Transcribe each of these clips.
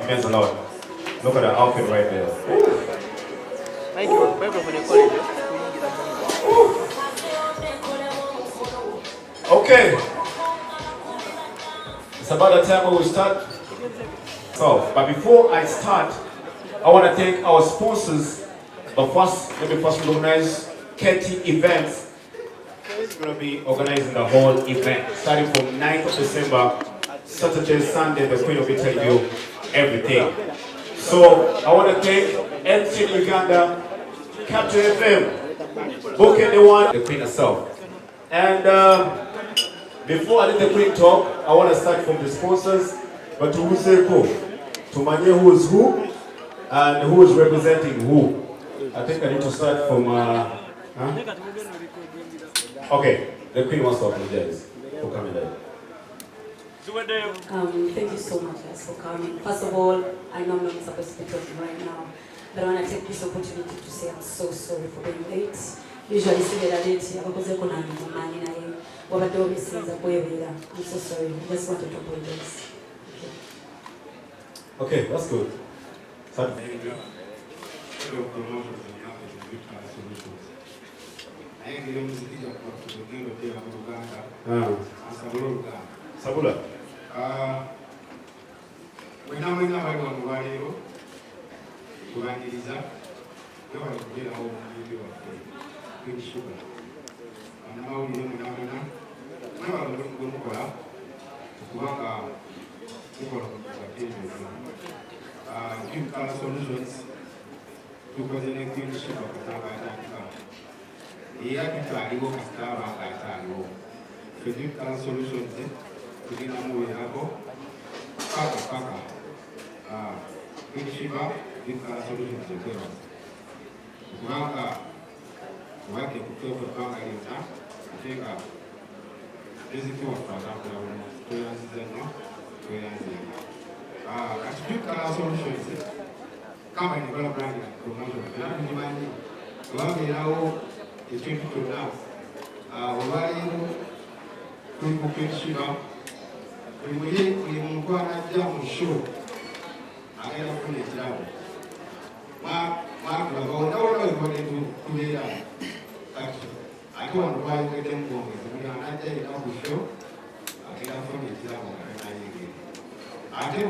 means a lot. Look at the outfit right there. Okay. It's about the time we will start. So, but before I start, I want to thank our sponsors. But first, let me first recognize Kati Events. It's going to be organizing the whole event, starting from 9th of December, Saturday, Sunday. The Queen will be telling you everything. So, I want to thank NC Uganda, Captain FM, Book Anyone, the Queen herself. And before I let the Queen talk, I want to start from the sponsors. But who say who? To manye who is who and who is representing who. I think I need to start from okay, the Queen wants to apologize for coming there. Thank you so much guys for coming. First of all, I know I'm not supposed to be talking right now, but I want to take this opportunity to say I'm so sorry for being late. Usually see that late, I'm so sorry. I just wanted to apologize. Okay, that's good. Sabula. When I'm in my one value, Uganda, you are a bit of Bambi Sheebah. And now you know, now I'm going to go out to work out. Give color solutions to present Bambi Sheebah. Here, I can go to Star. To give color solutions to get a movie. Paka. Bambi Sheebah, give color solutions to get us. Waka, work a picture of Banga in that. I think this is what for example, attribute color solutions. Come and develop brand promotion. You mind me? One now, the 22 now. Bambi Sheebah, we move on a jam show. I have put it down. Mark, no one to lay down. I don't want to buy them for me. We are not there enough to show. I have put it down. I tell you,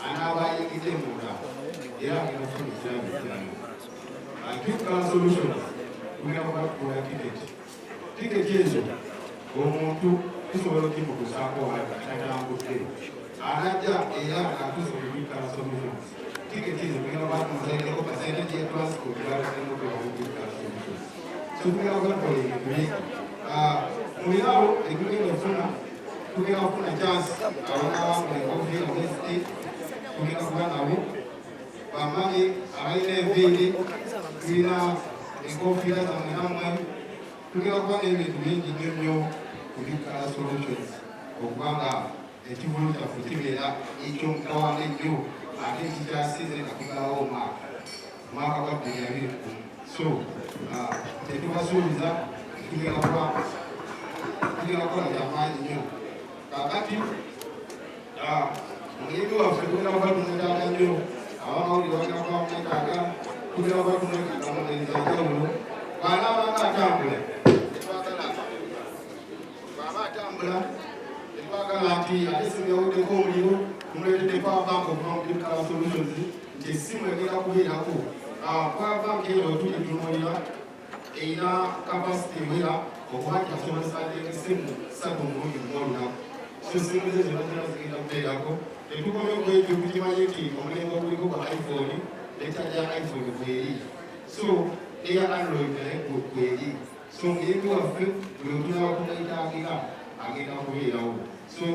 I now buy it them. Yeah, I have put it down. I give a solution. We have got to a ticket. Ticket is to people who support and I just a solutions. Ticket is we have got to say the percentage plus to solutions. So we are going to we are including the phone. We have a chance around the coffee of this state. We have one away. Bambi, I have we are in coffee and one. We have one area to make new. Color solutions. Uganda, the two roots of the Tibet, each one in you. I think it's just season of the mark. Mark about the area. So, the two is up. We are going to find you. Kati, when you have to do about the you, I don't know about the Kaka, who are about to make it on the Why not that temple? Kati, I see the home you, who the power bank of non-critical solutions. They seem to get up with a pool. Power bank here or 2 million in a capacity here, or what has one side the same second moving now. So, simply the general in a pedago. The people are going to be my key, or whenever we go by iPhone, they tell their iPhone to pay. So, they are Android, they would pay. So, if you are fit, we will do our data. So,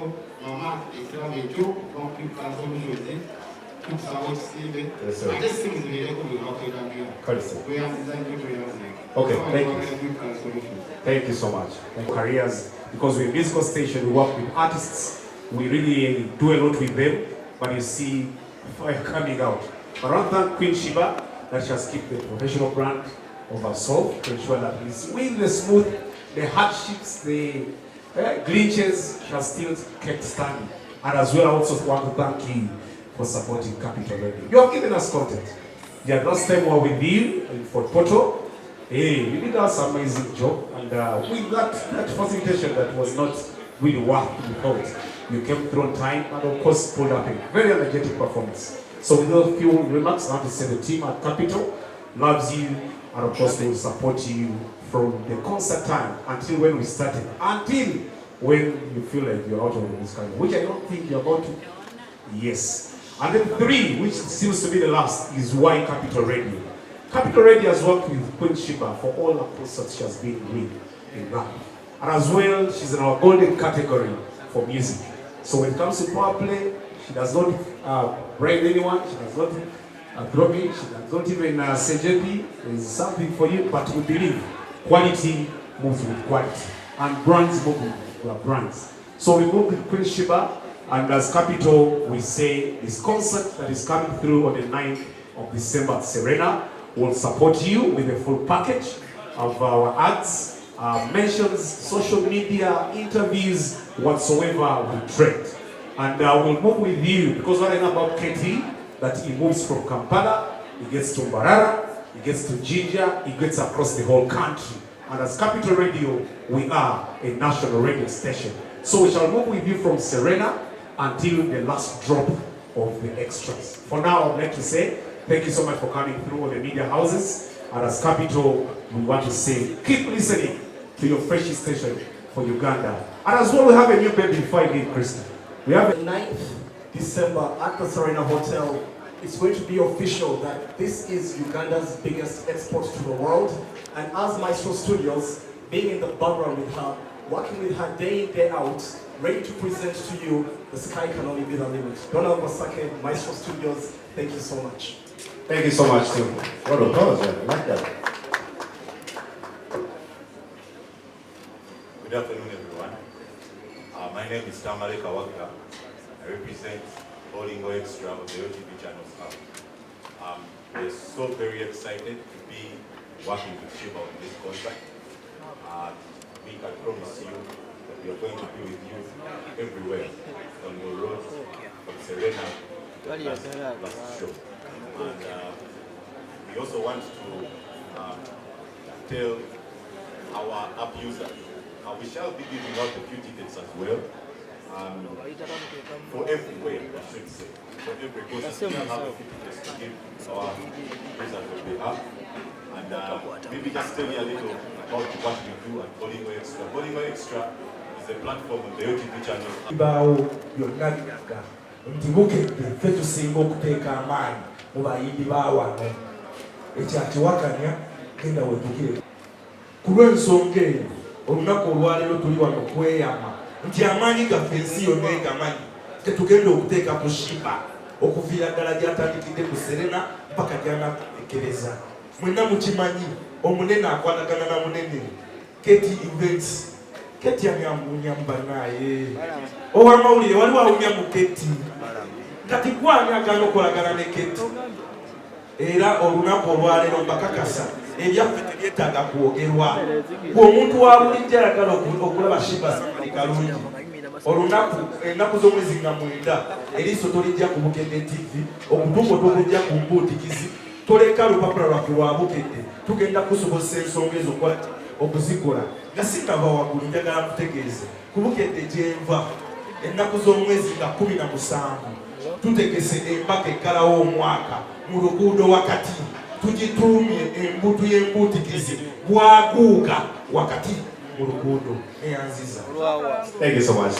Mama, if you have a joke, don't keep solutions. Keep some sleeping. I just think it's very good. Okay, thank you. Thank you so much. Careers, because we're a musical station, we work with artists, we really do a lot with them, but you see fire coming out. But I want to thank Queen Sheebah that she has kept the professional brand of herself to ensure that it's really smooth, the hardships, the glitches, she has still kept standing. And as well, I also want to thank for supporting Capital Radio. You have given us content. Yeah, last time we were with you in Fort Portal. Hey, you did us an amazing job, and with that facilitation that was not really worth the thought. You came through on time, and of course pulled up a very energetic performance. So with those few remarks, I want to say the team at Capital loves you, and of course they will support you from the concert time until when we started, until when you feel like you're out of this country, which I don't think you're about to. Yes. And then 3, which seems to be the last, is why Capital Radio. Capital Radio has worked with Queen Sheebah for all the concerts she has been with in life. And as well, she's in our golden category for music. So when it comes to power play, she does not bribe anyone, she does not drop it, she does not even say JP, there's something for you, but we believe quality moves with quality. And brands move with brands. So we move with Queen Sheebah, and as Capital, we say this concert that is coming through on the 9th of December at Serena will support you with a full package of our ads, mentions, social media, interviews, whatsoever we trade. And we'll move with you, because what I know about Kati, that he moves from Kampala, he gets to Mbarara, he gets to Jinja, he gets across the whole country. And as Capital Radio, we are a national radio station. So we shall move with you from Serena until the last drop of the extras. For now, I'd like to say thank you so much for coming through all the media houses. And as Capital, we want to say keep listening to your freshest station for Uganda. And as well, we have a new baby before I leave, Kristen. We have the 9th December at the Serena Hotel. It's going to be official that this is Uganda's biggest export to the world. And as Maestro Studios, being in the background with her, working with her day in, day out, ready to present to you, the sky can only be the limit. Donald Masake, Maestro Studios, thank you so much. Thank you so much, too. What a applause, I like that. Good afternoon, everyone. My name is Tamale Kawaka. I represent Bolingo Extra of the OTV Channels Hub. We're so very excited to be working with Sheebah on this contract. We can promise you that we are going to be with you everywhere on your road from Serena to the last show. And we also want to tell our app users, we shall be giving out a few tickets as well. For everywhere, I should say. For every course, we have a few tickets to give our users on behalf. And maybe just tell you a little about what we do at Bolingo Extra. Bolingo Extra is a platform on the OTV channel. Ibao yonna biraga nti bukedde ffe tusinga okuteeka amaanyi mu bayimbi baawano ekyatiwakanya genda wetukire ku lw'ensonga eyo olunaku olwaleero tuli wano kweyama nti amaanyi gaffe ensi yonna egamanyi tetugenda okuteeka ku Sheebah okuviira ddala gy'atandikidde ku Serena mpaka gy'anaekereza. Mwenna mukimanyi omunene akwatagana na munene Kati events. Kati amyamunya mbanaye owamawulire waliwo awunya mu Kati kati gwani agana okolagana ne Kati era olunaku olwaleero mbakakasa ebyaffe tebyetaaga kwogerwa omuntu wa bulijjo ayagala okulaba Sheebah kalungi olunaku ennaku z'omwezi nga 9 eriiso tolijja ku Bukedde TV okutuuka tokujja ku mbuutikizi toleka lupapula lwaffe lwa Bukedde tugenda kusobozesa ensonga ezo okuzikola nga sinava waggulu njagala mutegeeze ku Bukedde gyenva ennaku z'omwezi nga 17 tutegese embaka ekkalawo omwaka mu luguudo wakati tugituumye embutu y'embuutikizi bwaguuga wakati mu luguudo eyanziza. Thank you so much.